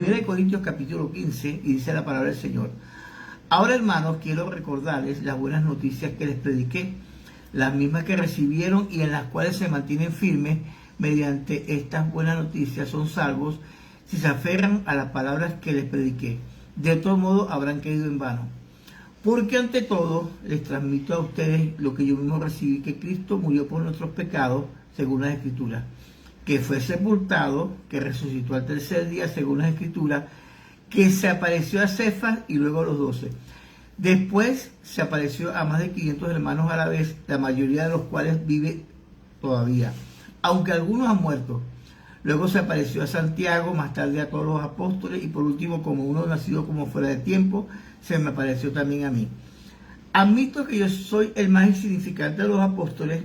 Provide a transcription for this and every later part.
1 Corintios capítulo 15 y dice la palabra del Señor. Ahora, hermanos, quiero recordarles las buenas noticias que les prediqué, las mismas que recibieron y en las cuales se mantienen firmes. Mediante estas buenas noticias son salvos si se aferran a las palabras que les prediqué. De todo modo habrán caído en vano. Porque ante todo les transmito a ustedes lo que yo mismo recibí, que Cristo murió por nuestros pecados, según las Escrituras, que fue sepultado, que resucitó al tercer día, según las Escrituras, que se apareció a Cefas y luego a los 12. Después se apareció a más de 500 hermanos a la vez, la mayoría de los cuales vive todavía, aunque algunos han muerto. Luego se apareció a Santiago, más tarde a todos los apóstoles y por último, como uno nacido como fuera de tiempo, se me apareció también a mí. Admito que yo soy el más insignificante de los apóstoles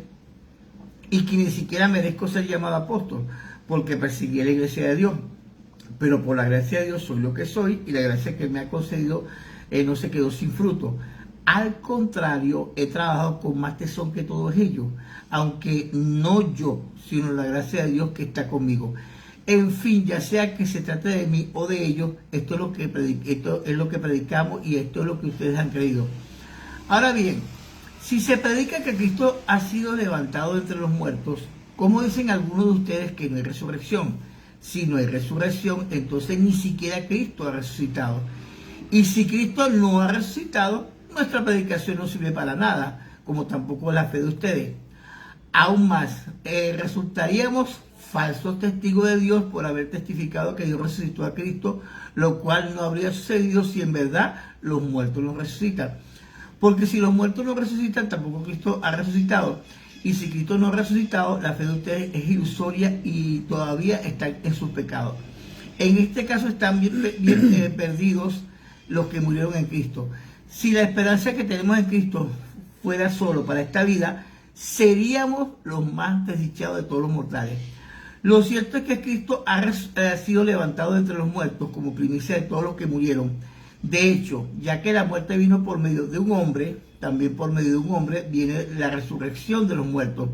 y que ni siquiera merezco ser llamado apóstol, porque perseguí a la iglesia de Dios. Pero por la gracia de Dios soy lo que soy y la gracia que me ha concedido no se quedó sin fruto. Al contrario, he trabajado con más tesón que todos ellos, aunque no yo, sino la gracia de Dios que está conmigo. En fin, ya sea que se trate de mí o de ellos, esto es lo que predicamos y esto es lo que ustedes han creído. Ahora bien, si se predica que Cristo ha sido levantado entre los muertos, ¿cómo dicen algunos de ustedes que no hay resurrección? Si no hay resurrección, entonces ni siquiera Cristo ha resucitado. Y si Cristo no ha resucitado, nuestra predicación no sirve para nada, como tampoco la fe de ustedes. Aún más, resultaríamos falsos testigos de Dios por haber testificado que Dios resucitó a Cristo, lo cual no habría sucedido si en verdad los muertos no resucitan. Porque si los muertos no resucitan, tampoco Cristo ha resucitado. Y si Cristo no ha resucitado, la fe de ustedes es ilusoria y todavía están en sus pecados. En este caso están bien perdidos los que murieron en Cristo. Si la esperanza que tenemos en Cristo fuera solo para esta vida, seríamos los más desdichados de todos los mortales. Lo cierto es que Cristo ha sido levantado entre los muertos como primicia de todos los que murieron. De hecho, ya que la muerte vino por medio de un hombre, también por medio de un hombre viene la resurrección de los muertos.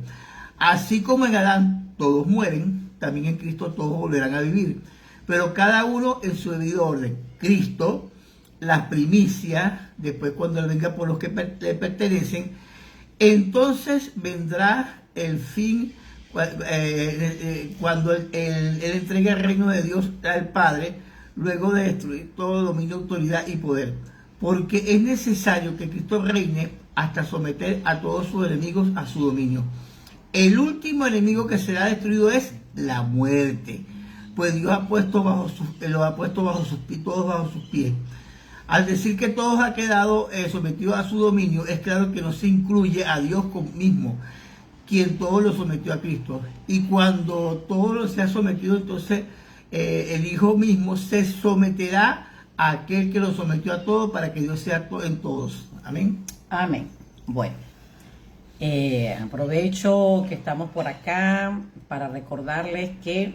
Así como en Adán todos mueren, también en Cristo todos volverán a vivir, pero cada uno en su debido orden. Cristo, las primicias, después cuando Él venga por los que le pertenecen, entonces vendrá el fin, cuando él entregue el reino de Dios al Padre, luego de destruir todo dominio, autoridad y poder. Porque es necesario que Cristo reine hasta someter a todos sus enemigos a su dominio. El último enemigo que será destruido es la muerte, pues Dios ha puesto todos bajo sus pies. Al decir que todos han quedado sometidos a su dominio, es claro que no se incluye a Dios mismo, quien todo lo sometió a Cristo. Y cuando todo lo sea sometido, entonces el Hijo mismo se someterá a aquel que lo sometió a todo para que Dios sea en todos. Amén. Amén. Bueno, aprovecho que estamos por acá para recordarles que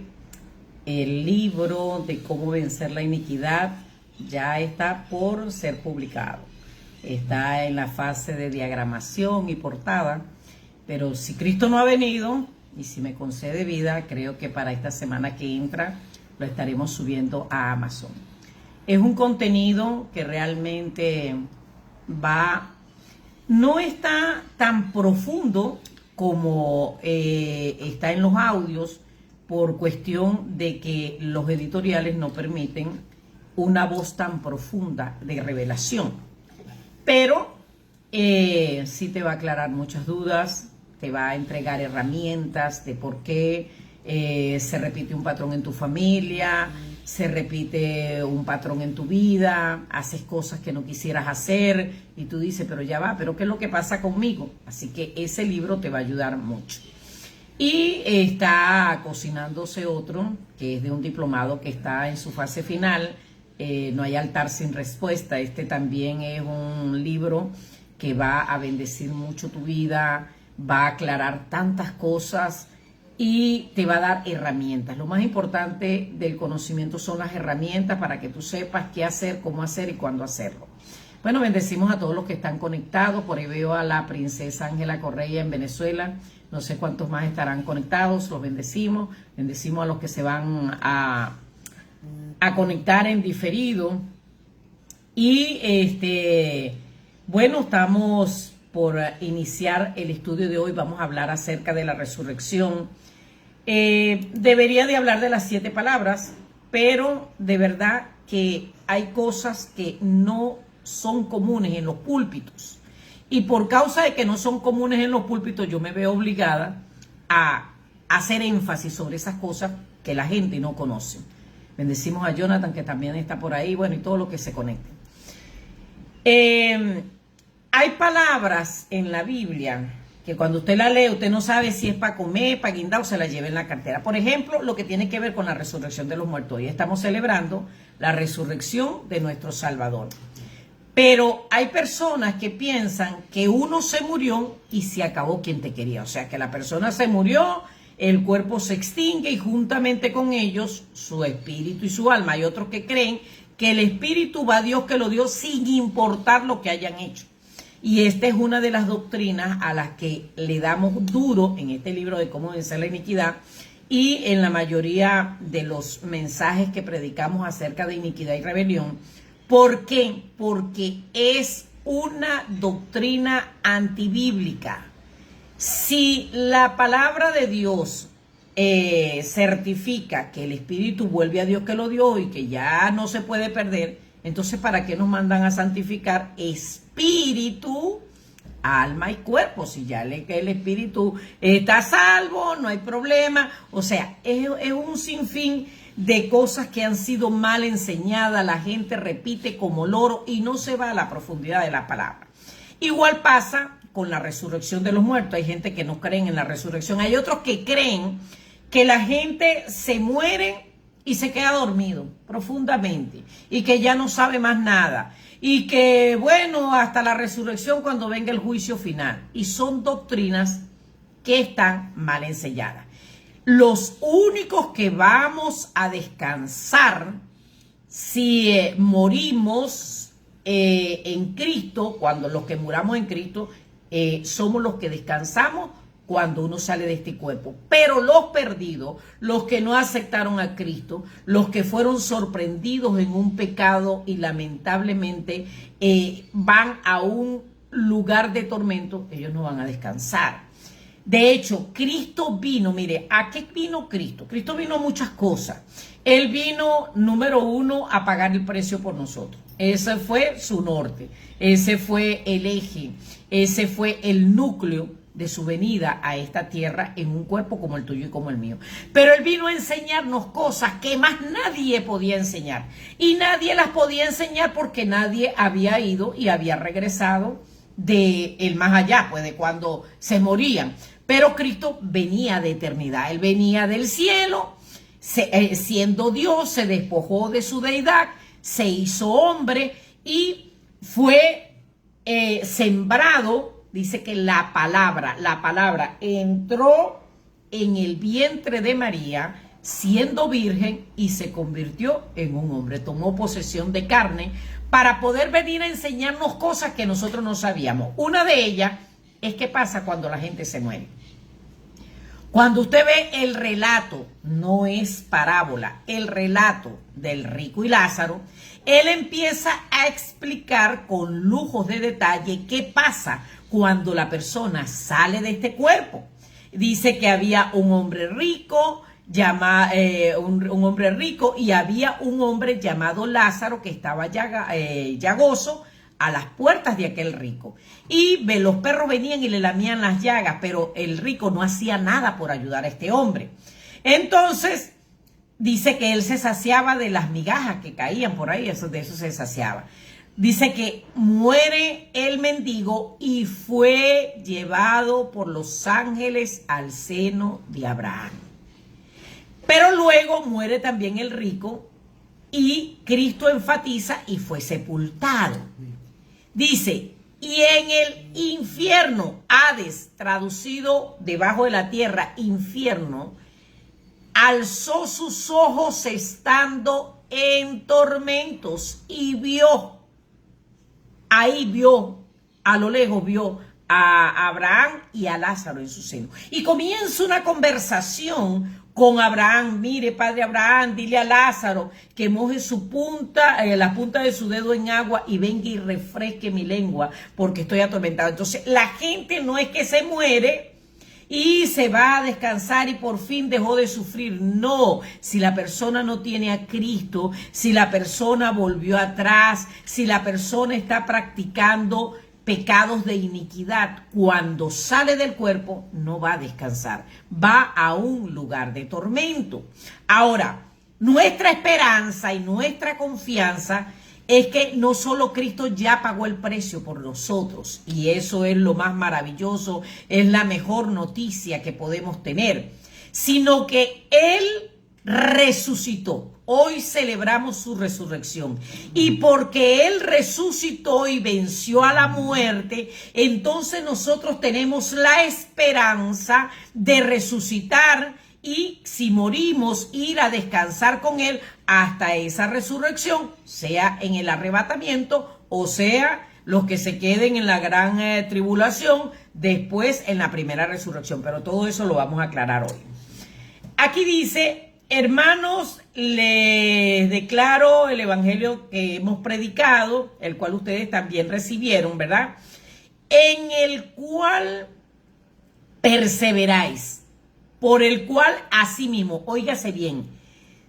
el libro de cómo vencer la iniquidad ya está por ser publicado. Está en la fase de diagramación y portada, pero si Cristo no ha venido y si me concede vida, creo que para esta semana que entra lo estaremos subiendo a Amazon. Es un contenido que realmente no está tan profundo como está en los audios, por cuestión de que los editoriales no permiten una voz tan profunda de revelación. Pero sí te va a aclarar muchas dudas, te va a entregar herramientas de por qué se repite un patrón en tu familia, se repite un patrón en tu vida, haces cosas que no quisieras hacer y tú dices, pero ya va, pero ¿qué es lo que pasa conmigo? Así que ese libro te va a ayudar mucho. Y está cocinándose otro, que es de un diplomado que está en su fase final, No hay altar sin respuesta. Este también es un libro que va a bendecir mucho tu vida, va a aclarar tantas cosas y te va a dar herramientas. Lo más importante del conocimiento son las herramientas para que tú sepas qué hacer, cómo hacer y cuándo hacerlo. Bueno, bendecimos a todos los que están conectados. Por ahí veo a la princesa Ángela Correa en Venezuela. No sé cuántos más estarán conectados. Los bendecimos. Bendecimos a los que se van a a conectar en diferido. Y bueno, estamos por iniciar el estudio de hoy. Vamos a hablar acerca de la resurrección. Debería de hablar de las 7 palabras, pero de verdad que hay cosas que no son comunes en los púlpitos. Y por causa de que no son comunes en los púlpitos, yo me veo obligada a hacer énfasis sobre esas cosas que la gente no conoce. Bendecimos a Jonathan, que también está por ahí, bueno, y todo lo que se conecte. Hay palabras en la Biblia que cuando usted la lee, usted no sabe si es para comer, para guindar o se la lleva en la cartera. Por ejemplo, lo que tiene que ver con la resurrección de los muertos. Hoy estamos celebrando la resurrección de nuestro Salvador. Pero hay personas que piensan que uno se murió y se acabó quien te quería. O sea, que la persona se murió, el cuerpo se extingue y juntamente con ellos su espíritu y su alma. Hay otros que creen que el espíritu va a Dios que lo dio sin importar lo que hayan hecho. Y esta es una de las doctrinas a las que le damos duro en este libro de cómo vencer la iniquidad y en la mayoría de los mensajes que predicamos acerca de iniquidad y rebelión. ¿Por qué? Porque es una doctrina antibíblica. Si la palabra de Dios certifica que el espíritu vuelve a Dios que lo dio y que ya no se puede perder, entonces ¿para qué nos mandan a santificar espíritu, alma y cuerpo? Si ya el espíritu está salvo, no hay problema. O sea, es un sinfín de cosas que han sido mal enseñadas, la gente repite como loro y no se va a la profundidad de la palabra. Igual pasa con la resurrección de los muertos. Hay gente que no creen en la resurrección, hay otros que creen que la gente se muere y se queda dormido profundamente y que ya no sabe más nada y que bueno, hasta la resurrección cuando venga el juicio final. Y son doctrinas que están mal enseñadas. Los únicos que vamos a descansar si morimos en Cristo, cuando los que muramos en Cristo, somos los que descansamos cuando uno sale de este cuerpo. Pero los perdidos, los que no aceptaron a Cristo, los que fueron sorprendidos en un pecado y lamentablemente van a un lugar de tormento, ellos no van a descansar. De hecho, Cristo vino, mire, ¿a qué vino Cristo? Cristo vino a muchas cosas. Él vino, número 1, a pagar el precio por nosotros. Ese fue su norte, ese fue el eje, ese fue el núcleo de su venida a esta tierra en un cuerpo como el tuyo y como el mío. Pero Él vino a enseñarnos cosas que más nadie podía enseñar. Y nadie las podía enseñar porque nadie había ido y había regresado de el más allá, pues de cuando se morían. Pero Cristo venía de eternidad. Él venía del cielo, siendo Dios, se despojó de su deidad, se hizo hombre y fue sembrado. Dice que la palabra entró en el vientre de María siendo virgen y se convirtió en un hombre. Tomó posesión de carne para poder venir a enseñarnos cosas que nosotros no sabíamos. Una de ellas es qué pasa cuando la gente se muere. Cuando usted ve el relato, no es parábola, el relato del rico y Lázaro, él empieza a explicar con lujos de detalle qué pasa cuando la persona sale de este cuerpo. Dice que había un hombre rico, un hombre rico y había un hombre llamado Lázaro que estaba llagoso a las puertas de aquel rico. Y los perros venían y le lamían las llagas, pero el rico no hacía nada por ayudar a este hombre. Entonces, dice que él se saciaba de las migajas que caían por ahí, de eso se saciaba. Dice que muere el mendigo y fue llevado por los ángeles al seno de Abraham. Pero luego muere también el rico y Cristo enfatiza y fue sepultado. Dice, y en el infierno, Hades, traducido debajo de la tierra, infierno, alzó sus ojos estando en tormentos y vio, ahí vio, a lo lejos vio a Abraham y a Lázaro en su seno. Y comienza una conversación con Abraham. Mire, padre Abraham, dile a Lázaro que moje su punta, la punta de su dedo en agua y venga y refresque mi lengua porque estoy atormentado. Entonces, la gente no es que se muere y se va a descansar y por fin dejó de sufrir. No, si la persona no tiene a Cristo, si la persona volvió atrás, si la persona está practicando pecados de iniquidad, cuando sale del cuerpo no va a descansar, va a un lugar de tormento. Ahora, nuestra esperanza y nuestra confianza es que no solo Cristo ya pagó el precio por nosotros, y eso es lo más maravilloso, es la mejor noticia que podemos tener, sino que Él resucitó. Hoy celebramos su resurrección. Y porque Él resucitó y venció a la muerte, entonces nosotros tenemos la esperanza de resucitar y si morimos, ir a descansar con Él hasta esa resurrección, sea en el arrebatamiento o sea los que se queden en la gran tribulación, después en la primera resurrección. Pero todo eso lo vamos a aclarar hoy. Aquí dice: hermanos, les declaro el evangelio que hemos predicado, el cual ustedes también recibieron, ¿verdad? En el cual perseveráis, por el cual asimismo, óigase bien,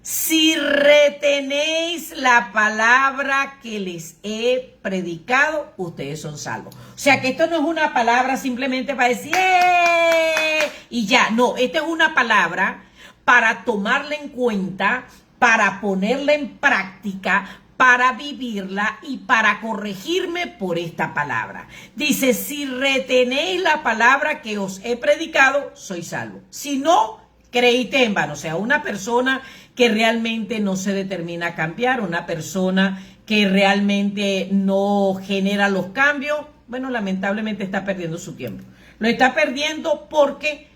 si retenéis la palabra que les he predicado, ustedes son salvos. O sea que esto no es una palabra simplemente para decir ¡eh! Y ya, no, esta es una palabra para tomarla en cuenta, para ponerla en práctica, para vivirla y para corregirme por esta palabra. Dice: si retenéis la palabra que os he predicado, sois salvos. Si no, creíste en vano. O sea, una persona que realmente no se determina a cambiar, una persona que realmente no genera los cambios, bueno, lamentablemente está perdiendo su tiempo. Lo está perdiendo porque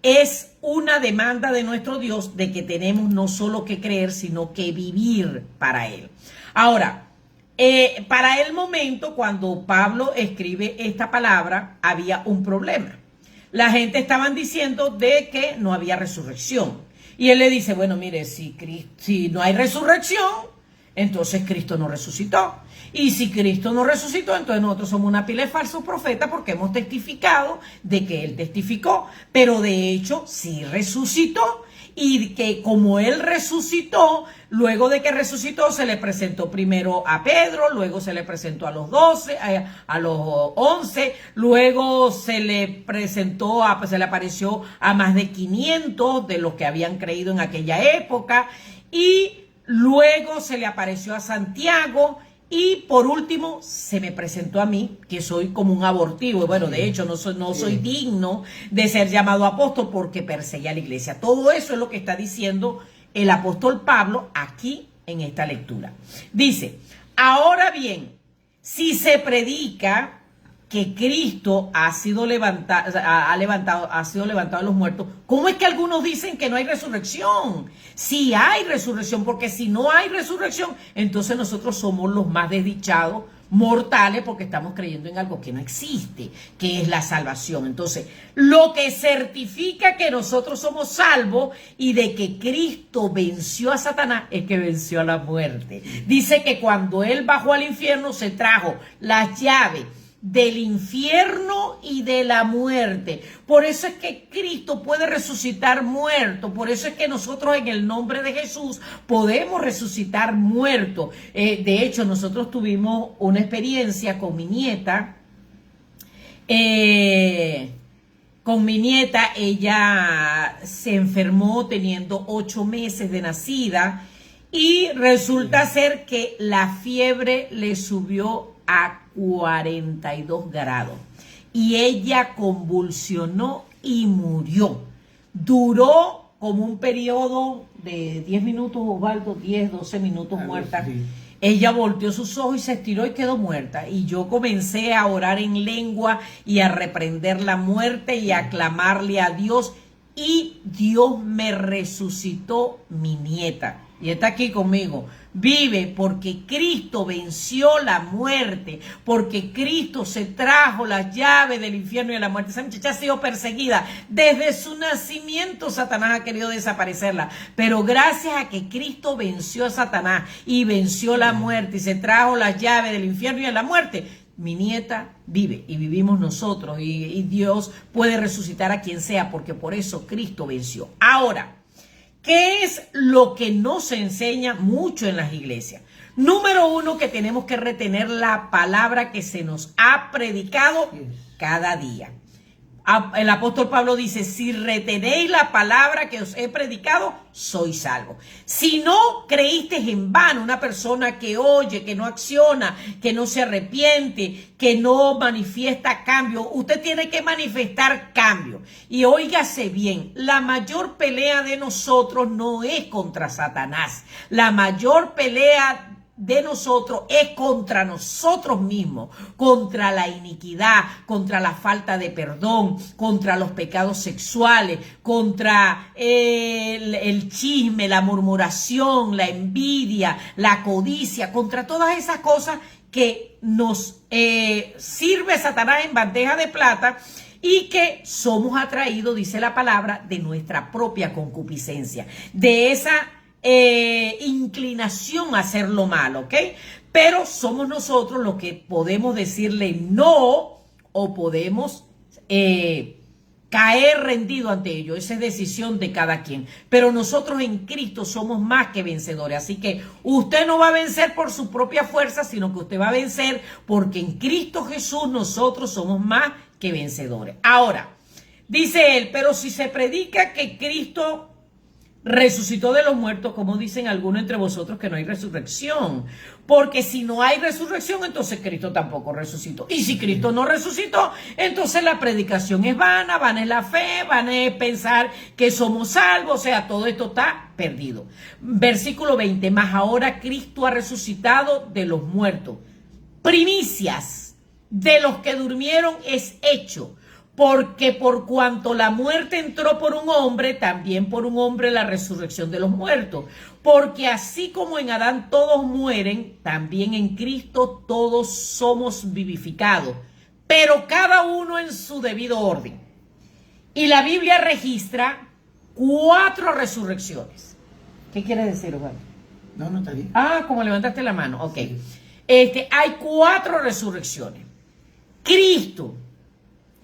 es una demanda de nuestro Dios de que tenemos no solo que creer, sino que vivir para Él. Ahora, para el momento cuando Pablo escribe esta palabra, había un problema. La gente estaban diciendo de que no había resurrección. Y él le dice: bueno, mire, si no hay resurrección, entonces Cristo no resucitó. Y si Cristo no resucitó, entonces nosotros somos una pila de falsos profetas porque hemos testificado de que Él testificó. Pero de hecho, sí resucitó. Y que como Él resucitó, luego de que resucitó, se le presentó primero a Pedro, luego se le presentó a los 12, a los 11, luego se le presentó, se le apareció a más de 500 de los que habían creído en aquella época, y luego se le apareció a Santiago, y por último se me presentó a mí, que soy como un abortivo. Bueno, de hecho no soy digno de ser llamado apóstol porque perseguí a la iglesia. Todo eso es lo que está diciendo el apóstol Pablo aquí en esta lectura. Dice: ahora bien, si se predica que Cristo ha sido levantado de los muertos, ¿cómo es que algunos dicen que no hay resurrección? Sí hay resurrección, porque si no hay resurrección, entonces nosotros somos los más desdichados mortales porque estamos creyendo en algo que no existe, que es la salvación. Entonces, lo que certifica que nosotros somos salvos y de que Cristo venció a Satanás es que venció a la muerte. Dice que cuando Él bajó al infierno se trajo las llaves del infierno y de la muerte. Por eso es que Cristo puede resucitar muertos. Por eso es que nosotros en el nombre de Jesús podemos resucitar muertos. De hecho, nosotros tuvimos una experiencia con mi nieta. Ella se enfermó teniendo 8 meses de nacida y resulta ser que la fiebre le subió a 42 grados y ella convulsionó y murió. Duró como un periodo de 10 minutos, Osvaldo, 10, 12 minutos muerta. Sí. Ella volteó sus ojos y se estiró y quedó muerta. Y yo comencé a orar en lengua y a reprender la muerte y a clamarle a Dios. Y Dios me resucitó mi nieta. Y está aquí conmigo. vive, porque Cristo venció la muerte, porque Cristo se trajo las llaves del infierno y de la muerte. Esa muchacha ha sido perseguida desde su nacimiento. Satanás ha querido desaparecerla, pero gracias a que Cristo venció a Satanás y venció la muerte y se trajo las llaves del infierno y de la muerte, mi nieta vive y vivimos nosotros, y Dios puede resucitar a quien sea, porque por eso Cristo venció. Ahora, ¿qué es lo que no se enseña mucho en las iglesias? Número uno, que tenemos que retener la palabra que se nos ha predicado cada día. El apóstol Pablo dice: si retenéis la palabra que os he predicado, sois salvos. Si no creíste en vano, una persona que oye, que no acciona, que no se arrepiente, que no manifiesta cambio, usted tiene que manifestar cambio. Y óigase bien, la mayor pelea de nosotros no es contra Satanás. La mayor pelea de nosotros es contra nosotros mismos, contra la iniquidad, contra la falta de perdón, contra los pecados sexuales, contra el chisme, la murmuración, la envidia, la codicia, contra todas esas cosas que nos sirve Satanás en bandeja de plata y que somos atraídos, dice la palabra, de nuestra propia concupiscencia, de esa inclinación a hacer lo malo, ¿ok? Pero somos nosotros los que podemos decirle no, o podemos caer rendido ante ello. Esa es decisión de cada quien. Pero nosotros en Cristo somos más que vencedores. Así que usted no va a vencer por su propia fuerza, sino que usted va a vencer porque en Cristo Jesús nosotros somos más que vencedores. Ahora, dice él: pero si se predica que Cristo resucitó de los muertos, como dicen algunos entre vosotros que no hay resurrección. Porque si no hay resurrección, entonces Cristo tampoco resucitó. Y si Cristo no resucitó, entonces la predicación es vana, vana es la fe, vana es pensar que somos salvos. O sea, todo esto está perdido. Versículo 20, mas ahora Cristo ha resucitado de los muertos. Primicias de los que durmieron es hecho. Porque por cuanto la muerte entró por un hombre, también por un hombre la resurrección de los muertos. Porque así como en Adán todos mueren, también en Cristo todos somos vivificados, pero cada uno en su debido orden. Y la Biblia registra 4 resurrecciones. ¿Qué quiere decir, Juan? No, está bien. Ah, como levantaste la mano, ok. Hay 4 resurrecciones. Cristo,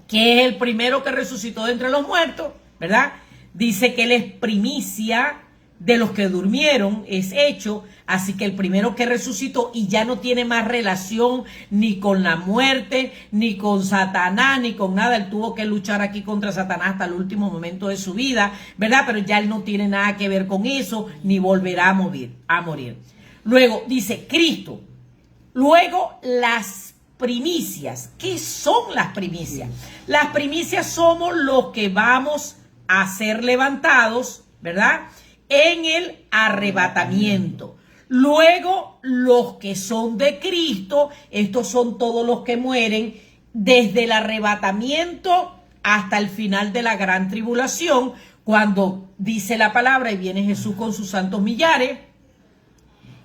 que es el primero que resucitó de entre los muertos, ¿verdad? Dice que él es primicia de los que durmieron, es hecho, así que el primero que resucitó y ya no tiene más relación ni con la muerte, ni con Satanás, ni con nada. Él tuvo que luchar aquí contra Satanás hasta el último momento de su vida, ¿verdad? Pero ya él no tiene nada que ver con eso, ni volverá a morir. Luego dice Cristo. Luego las primicias. ¿Qué son las primicias? Las primicias somos los que vamos a ser levantados, ¿verdad? En el arrebatamiento. Luego, los que son de Cristo, estos son todos los que mueren desde el arrebatamiento hasta el final de la gran tribulación, cuando dice la palabra y viene Jesús con sus santos millares.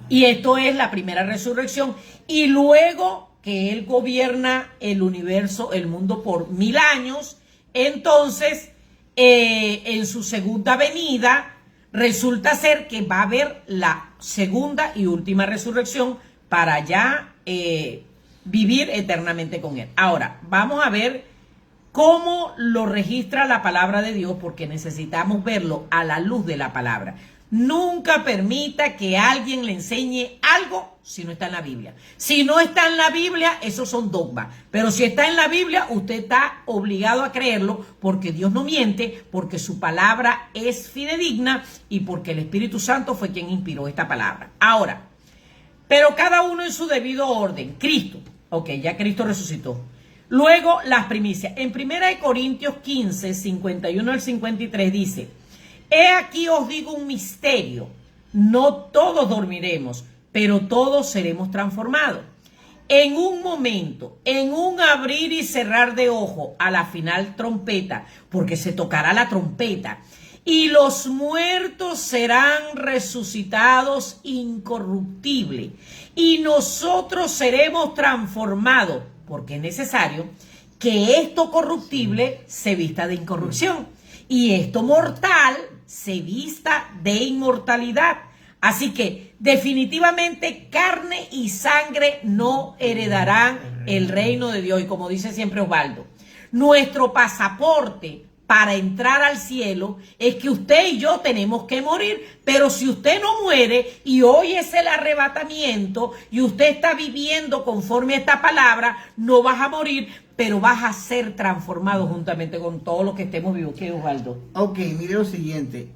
Y esto es la primera resurrección. Y luego que él gobierna el universo, el mundo por 1000 años, entonces en su segunda venida resulta ser que va a haber la segunda y última resurrección para ya vivir eternamente con él. Ahora, vamos a ver cómo lo registra la palabra de Dios, porque necesitamos verlo a la luz de la palabra. Nunca permita que alguien le enseñe algo si no está en la Biblia. Si no está en la Biblia, esos son dogmas. Pero si está en la Biblia, usted está obligado a creerlo, porque Dios no miente, porque su palabra es fidedigna y porque el Espíritu Santo fue quien inspiró esta palabra. Ahora, pero cada uno en su debido orden. Cristo, ok, ya Cristo resucitó. Luego, las primicias. En 1 Corintios 15, 51 al 53 dice: he aquí os digo un misterio, no todos dormiremos, pero todos seremos transformados. En un momento, en un abrir y cerrar de ojo, a la final trompeta, porque se tocará la trompeta, y los muertos serán resucitados incorruptibles, y nosotros seremos transformados, porque es necesario que esto corruptible se vista de incorrupción y esto mortal se vista de inmortalidad. Así que definitivamente carne y sangre no heredarán el reino de Dios. Y como dice siempre Osvaldo, nuestro pasaporte para entrar al cielo es que usted y yo tenemos que morir. Pero si usted no muere y hoy es el arrebatamiento y usted está viviendo conforme a esta palabra, no vas a morir, pero vas a ser transformado juntamente con todos los que estemos vivos. ¿Qué, Osvaldo? Ok, mire lo siguiente.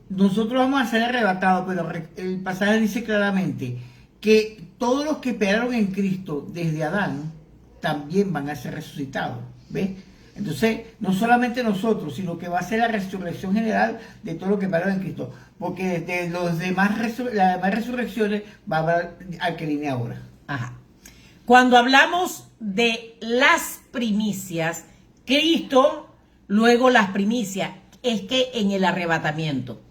Nosotros vamos a ser arrebatados, pero el pasaje dice claramente que todos los que esperaron en Cristo desde Adán también van a ser resucitados. ¿Ves? Entonces, no solamente nosotros, sino que va a ser la resurrección general de todos los que esperaron en Cristo. Porque de los demás las demás resurrecciones va a haber al que viene ahora. Ajá. Cuando hablamos de las primicias, Cristo, luego las primicias, es que en el arrebatamiento,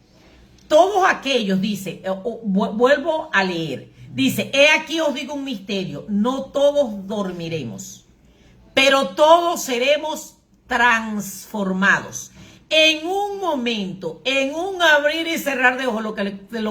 todos aquellos, dice, vuelvo a leer, dice, he aquí os digo un misterio, no todos dormiremos, pero todos seremos transformados. En un momento, en un abrir y cerrar de ojos, lo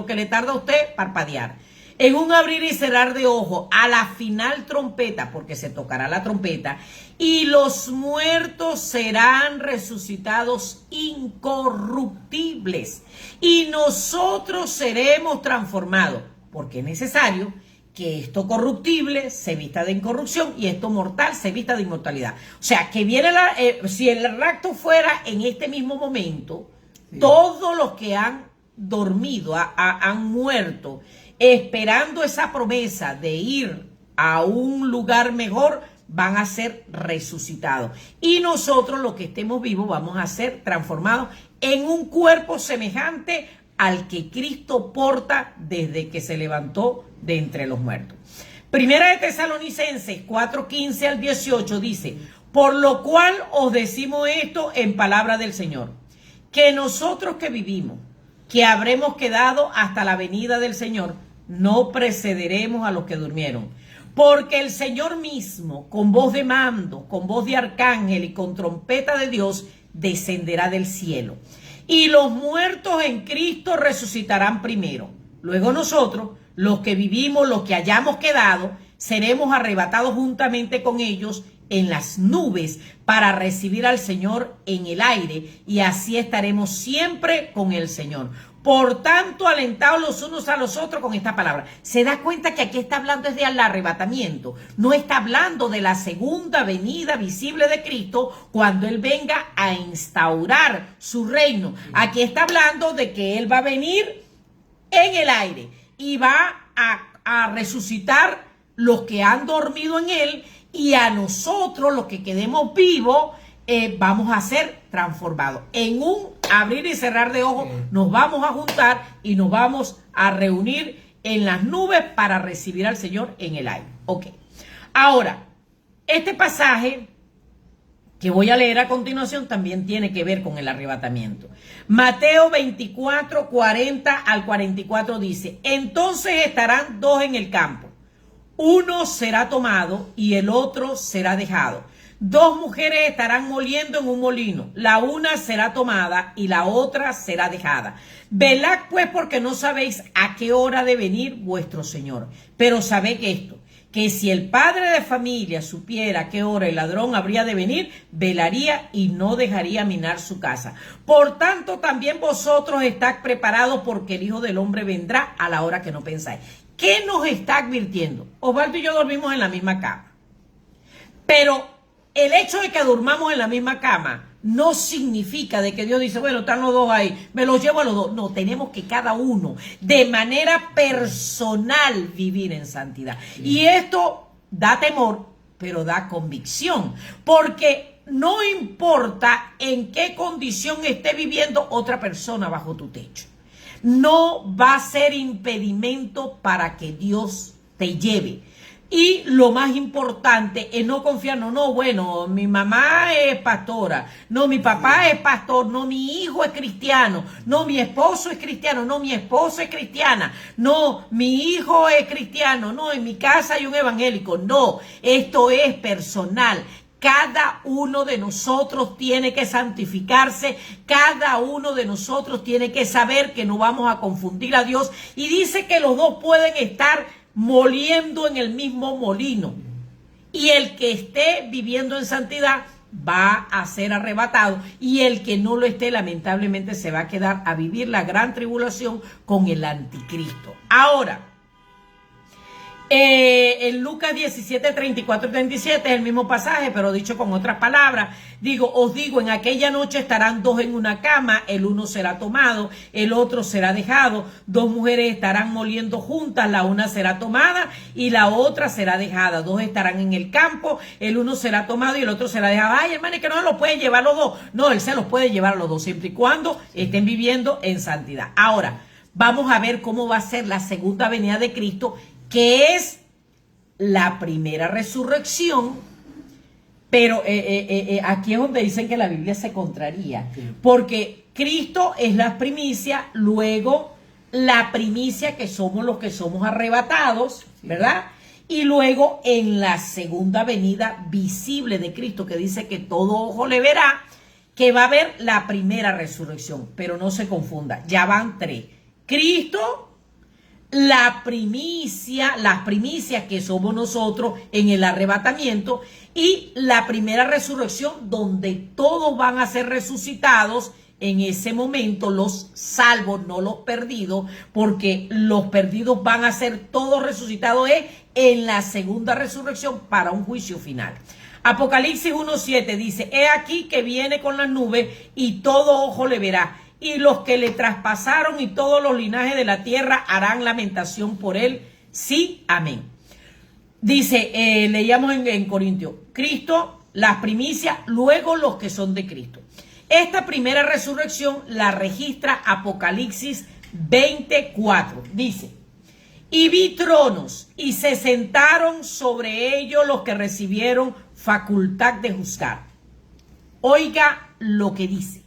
que le tarda a usted parpadear, en un abrir y cerrar de ojos, a la final trompeta, porque se tocará la trompeta, y los muertos serán resucitados incorruptibles, y nosotros seremos transformados, porque es necesario que esto corruptible se vista de incorrupción y esto mortal se vista de inmortalidad. O sea, que viene si el rapto fuera en este mismo momento, sí, todos los que han dormido, han muerto, esperando esa promesa de ir a un lugar mejor, van a ser resucitados. Y nosotros, los que estemos vivos, vamos a ser transformados en un cuerpo semejante al que Cristo porta desde que se levantó de entre los muertos. Primera de Tesalonicenses 4:15 al 18 dice, por lo cual os decimos esto en palabra del Señor, que nosotros que vivimos, que habremos quedado hasta la venida del Señor, no precederemos a los que durmieron. Porque el Señor mismo, con voz de mando, con voz de arcángel y con trompeta de Dios, descenderá del cielo. Y los muertos en Cristo resucitarán primero. Luego nosotros, los que vivimos, los que hayamos quedado, seremos arrebatados juntamente con ellos en las nubes para recibir al Señor en el aire, y así estaremos siempre con el Señor. Por tanto, alentados los unos a los otros con esta palabra. Se da cuenta que aquí está hablando desde el arrebatamiento. No está hablando de la segunda venida visible de Cristo cuando Él venga a instaurar su reino. Aquí está hablando de que Él va a venir en el aire y va a resucitar los que han dormido en Él, y a nosotros, los que quedemos vivos, vamos a ser transformados. En un abrir y cerrar de ojos nos vamos a juntar y nos vamos a reunir en las nubes para recibir al Señor en el aire. Ok. Ahora, este pasaje que voy a leer a continuación también tiene que ver con el arrebatamiento. Mateo 24, 40 al 44 dice, entonces estarán dos en el campo, uno será tomado y el otro será dejado. Dos mujeres estarán moliendo en un molino, la una será tomada y la otra será dejada. Velad pues, porque no sabéis a qué hora de venir vuestro Señor. Pero sabed esto, que si el padre de familia supiera a qué hora el ladrón habría de venir, velaría y no dejaría minar su casa. Por tanto, también vosotros estad preparados, porque el Hijo del Hombre vendrá a la hora que no pensáis. ¿Qué nos está advirtiendo? Osvaldo y yo dormimos en la misma cama, pero el hecho de que durmamos en la misma cama no significa de que Dios dice, bueno, están los dos ahí, me los llevo a los dos. No, tenemos que cada uno de manera personal vivir en santidad. Sí. Y esto da temor, pero da convicción, porque no importa en qué condición esté viviendo otra persona bajo tu techo, no va a ser impedimento para que Dios te lleve. Y lo más importante es no confiar, no, bueno, mi mamá es pastora, no, mi papá es pastor, no, mi hijo es cristiano, no, mi esposo es cristiano, no, mi esposa es cristiana, no, mi hijo es cristiano, no, en mi casa hay un evangélico. No, esto es personal. Cada uno de nosotros tiene que santificarse, cada uno de nosotros tiene que saber que no vamos a confundir a Dios. Y dice que los dos pueden estar moliendo en el mismo molino. Y el que esté viviendo en santidad va a ser arrebatado. Y el que no lo esté, lamentablemente, se va a quedar a vivir la gran tribulación con el anticristo. Ahora, en Lucas 17, 34 y 37 es el mismo pasaje, pero dicho con otras palabras. Os digo, en aquella noche estarán dos en una cama, el uno será tomado, el otro será dejado. Dos mujeres estarán moliendo juntas, la una será tomada y la otra será dejada. Dos estarán en el campo, el uno será tomado y el otro será dejado. Ay, hermano, es que no se los pueden llevar los dos. No, él se los puede llevar a los dos, siempre y cuando estén viviendo en santidad. Ahora, vamos a ver cómo va a ser la segunda venida de Cristo, que es la primera resurrección, pero aquí es donde dicen que la Biblia se contraría, porque Cristo es la primicia, luego la primicia que somos los que somos arrebatados, ¿verdad? Y luego en la segunda venida visible de Cristo, que dice que todo ojo le verá, que va a haber la primera resurrección, pero no se confunda, ya van tres. Cristo, la primicia, las primicias que somos nosotros en el arrebatamiento, y la primera resurrección donde todos van a ser resucitados en ese momento, los salvos, no los perdidos, porque los perdidos van a ser todos resucitados en la segunda resurrección para un juicio final. Apocalipsis 1:7 dice: he aquí que viene con las nubes y todo ojo le verá, y los que le traspasaron y todos los linajes de la tierra harán lamentación por él. Sí, amén. Dice, leíamos en Corintios, Cristo, las primicias, luego los que son de Cristo. Esta primera resurrección la registra Apocalipsis 24. Dice: y vi tronos, y se sentaron sobre ellos los que recibieron facultad de juzgar. Oiga lo que dice.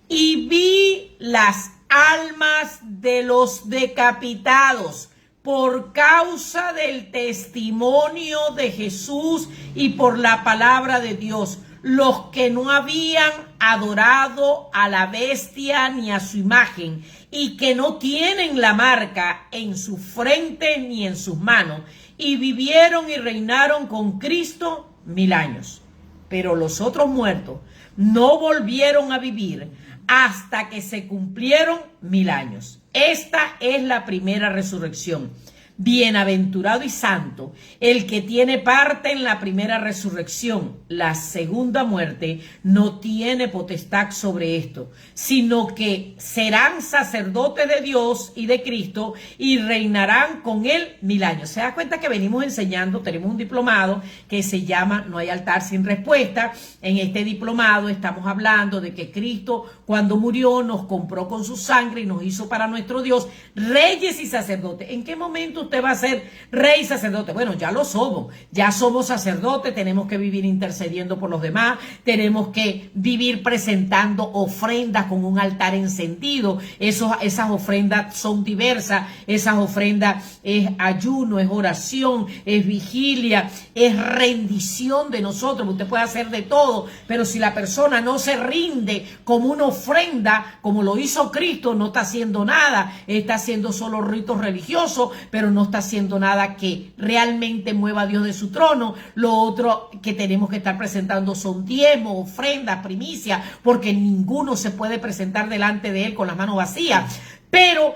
Y vi las almas de los decapitados por causa del testimonio de Jesús y por la palabra de Dios, los que no habían adorado a la bestia ni a su imagen, y que no tienen la marca en su frente ni en sus manos, y vivieron y reinaron con Cristo 1000 años. Pero los otros muertos no volvieron a vivir hasta que se cumplieron 1000 años. Esta es la primera resurrección. Bienaventurado y santo el que tiene parte en la primera resurrección. La segunda muerte no tiene potestad sobre esto, sino que serán sacerdotes de Dios y de Cristo y reinarán con él 1000 años. Se da cuenta que venimos enseñando, tenemos un diplomado que se llama No hay altar sin respuesta. En este diplomado estamos hablando de que Cristo, cuando murió, nos compró con su sangre y nos hizo para nuestro Dios reyes y sacerdotes. ¿En qué momento usted va a ser rey y sacerdote? Bueno, ya lo somos, ya somos sacerdotes, tenemos que vivir intercediendo por los demás, tenemos que vivir presentando ofrendas con un altar encendido. Esas ofrendas son diversas, esas ofrendas es ayuno, es oración, es vigilia, es rendición de nosotros. Usted puede hacer de todo, pero si la persona no se rinde como una ofrenda, como lo hizo Cristo, no está haciendo nada, está haciendo solo ritos religiosos, pero no está haciendo nada que realmente mueva a Dios de su trono. Lo otro que tenemos que estar presentando son diezmos, ofrendas, primicias, porque ninguno se puede presentar delante de él con las manos vacías. Pero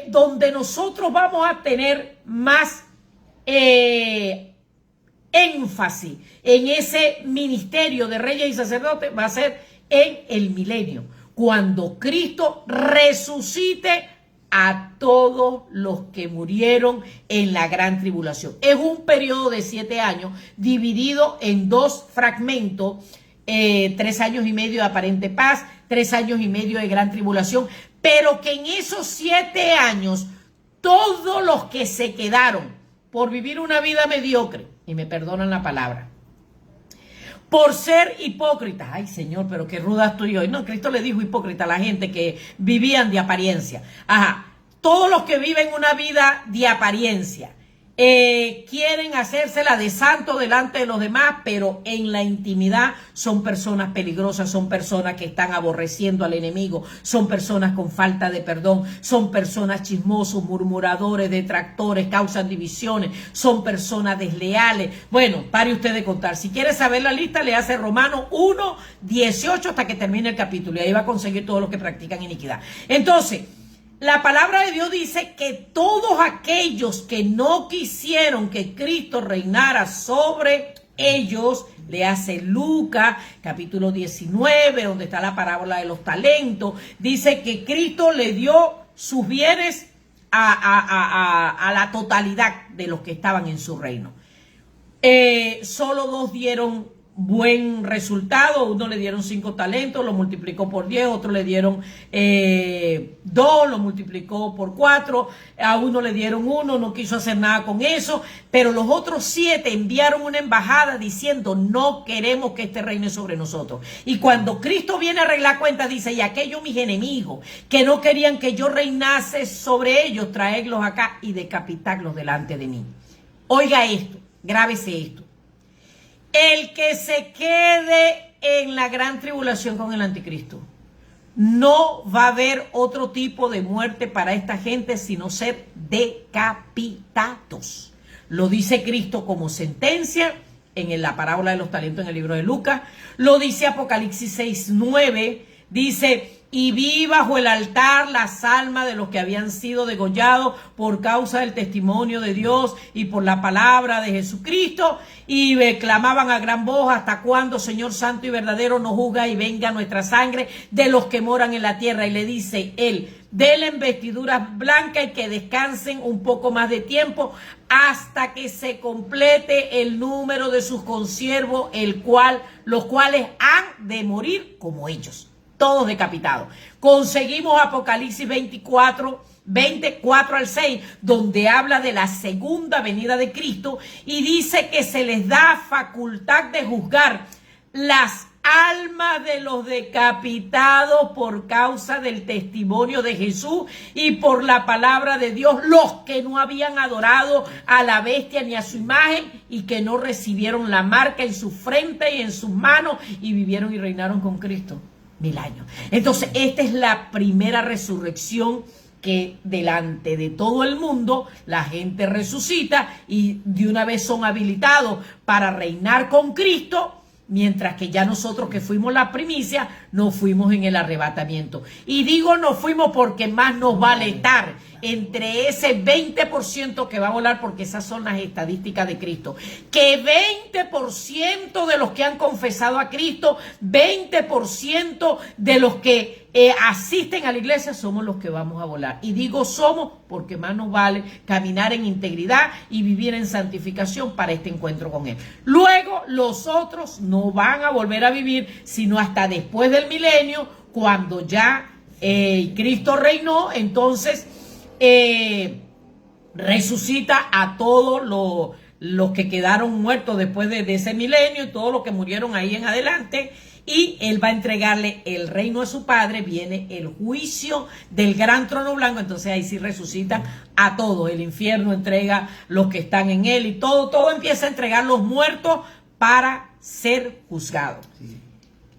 donde nosotros vamos a tener más énfasis en ese ministerio de reyes y sacerdotes va a ser en el milenio, cuando Cristo resucite a todos los que murieron en la gran tribulación. Es un periodo de 7 años dividido en 2 fragmentos, 3 años y medio de aparente paz, 3 años y medio de gran tribulación, pero que en esos 7 años todos los que se quedaron por vivir una vida mediocre, y me perdonan la palabra, por ser hipócritas. Ay, Señor, pero qué ruda estoy hoy. No, Cristo le dijo hipócrita a la gente que vivían de apariencia. Ajá, todos los que viven una vida de apariencia, quieren hacérsela de santo delante de los demás, pero en la intimidad son personas peligrosas, son personas que están aborreciendo al enemigo, son personas con falta de perdón, son personas chismosos, murmuradores, detractores, causan divisiones, son personas desleales. Bueno, pare usted de contar. Si quiere saber la lista, le hace Romanos 1, 18 hasta que termine el capítulo, y ahí va a conseguir todos los que practican iniquidad. Entonces, la palabra de Dios dice que todos aquellos que no quisieron que Cristo reinara sobre ellos, le hace Lucas, capítulo 19, donde está la parábola de los talentos, dice que Cristo le dio sus bienes a la totalidad de los que estaban en su reino. Solo 2 dieron buen resultado. Uno le dieron 5 talentos, lo multiplicó por 10, otro le dieron 2, lo multiplicó por 4, a uno le dieron 1, no quiso hacer nada con eso, pero los otros 7 enviaron una embajada diciendo: no queremos que este reine sobre nosotros. Y cuando Cristo viene a arreglar cuentas, dice: y aquellos mis enemigos que no querían que yo reinase sobre ellos, traedlos acá y decapitarlos delante de mí. Oiga esto, grábese esto. El que se quede en la gran tribulación con el anticristo, no va a haber otro tipo de muerte para esta gente sino ser decapitados. Lo dice Cristo como sentencia en la parábola de los talentos en el libro de Lucas. Lo dice Apocalipsis 6:9. Dice: y vi bajo el altar las almas de los que habían sido degollados por causa del testimonio de Dios y por la palabra de Jesucristo, y clamaban a gran voz: ¿hasta cuándo, Señor santo y verdadero, nos juzga y venga nuestra sangre de los que moran en la tierra? Y le dice él: denle vestiduras blancas y que descansen un poco más de tiempo hasta que se complete el número de sus consiervos, los cuales han de morir como ellos. Todos decapitados. Conseguimos Apocalipsis 24 al 6, donde habla de la segunda venida de Cristo y dice que se les da facultad de juzgar las almas de los decapitados por causa del testimonio de Jesús y por la palabra de Dios, los que no habían adorado a la bestia ni a su imagen y que no recibieron la marca en su frente y en sus manos y vivieron y reinaron con Cristo 1000 años. Entonces, esta es la primera resurrección, que delante de todo el mundo la gente resucita y de una vez son habilitados para reinar con Cristo, mientras que ya nosotros que fuimos la primicia nos fuimos en el arrebatamiento. Y digo nos fuimos porque más nos vale estar entre ese 20% que va a volar, porque esas son las estadísticas de Cristo, que 20% de los que han confesado a Cristo, 20% de los que asisten a la iglesia somos los que vamos a volar. Y digo somos porque más nos vale caminar en integridad y vivir en santificación para este encuentro con Él. Luego los otros no van a volver a vivir sino hasta después del milenio, cuando ya Cristo reinó. Entonces resucita a todos los que quedaron muertos después de ese milenio y todos los que murieron ahí en adelante, y él va a entregarle el reino a su Padre. Viene el juicio del gran trono blanco, entonces ahí sí resucitan a todos. El infierno entrega los que están en él y todo empieza a entregar los muertos para ser juzgados. Sí.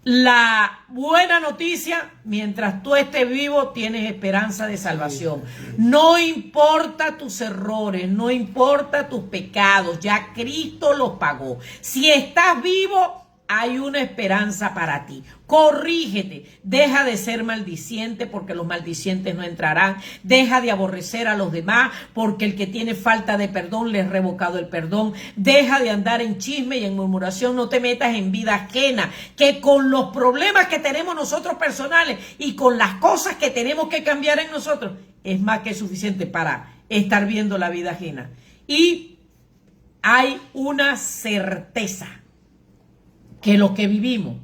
La buena noticia: mientras tú estés vivo tienes esperanza de salvación. No importa tus errores, no importa tus pecados, ya Cristo los pagó. Si estás vivo, hay una esperanza para ti. Corrígete, deja de ser maldiciente, porque los maldicientes no entrarán. Deja de aborrecer a los demás, porque el que tiene falta de perdón le es revocado el perdón. Deja de andar en chisme y en murmuración. No te metas en vida ajena, que con los problemas que tenemos nosotros personales y con las cosas que tenemos que cambiar en nosotros, es más que suficiente para estar viendo la vida ajena. Y hay una certeza: que los que vivimos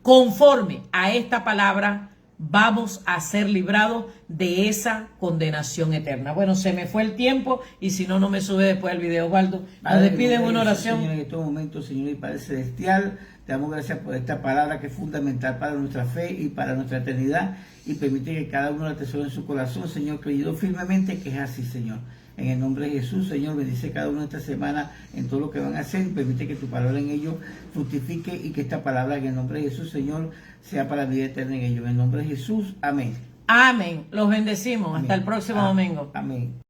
conforme a esta palabra vamos a ser librados de esa condenación eterna. Bueno, se me fue el tiempo y si no, no me sube después el video, Osvaldo. Nos despiden una oración. Señor, en estos momentos, Señor y Padre Celestial, te damos gracias por esta palabra que es fundamental para nuestra fe y para nuestra eternidad, y permite que cada uno la atesore en su corazón, Señor, creyendo firmemente que es así, Señor. En el nombre de Jesús, Señor, bendice cada uno esta semana en todo lo que van a hacer, permite que tu palabra en ellos fructifique y que esta palabra en el nombre de Jesús, Señor, sea para la vida eterna en ellos. En el nombre de Jesús, amén. Amén. Los bendecimos. Amén. Hasta el próximo domingo. Amén.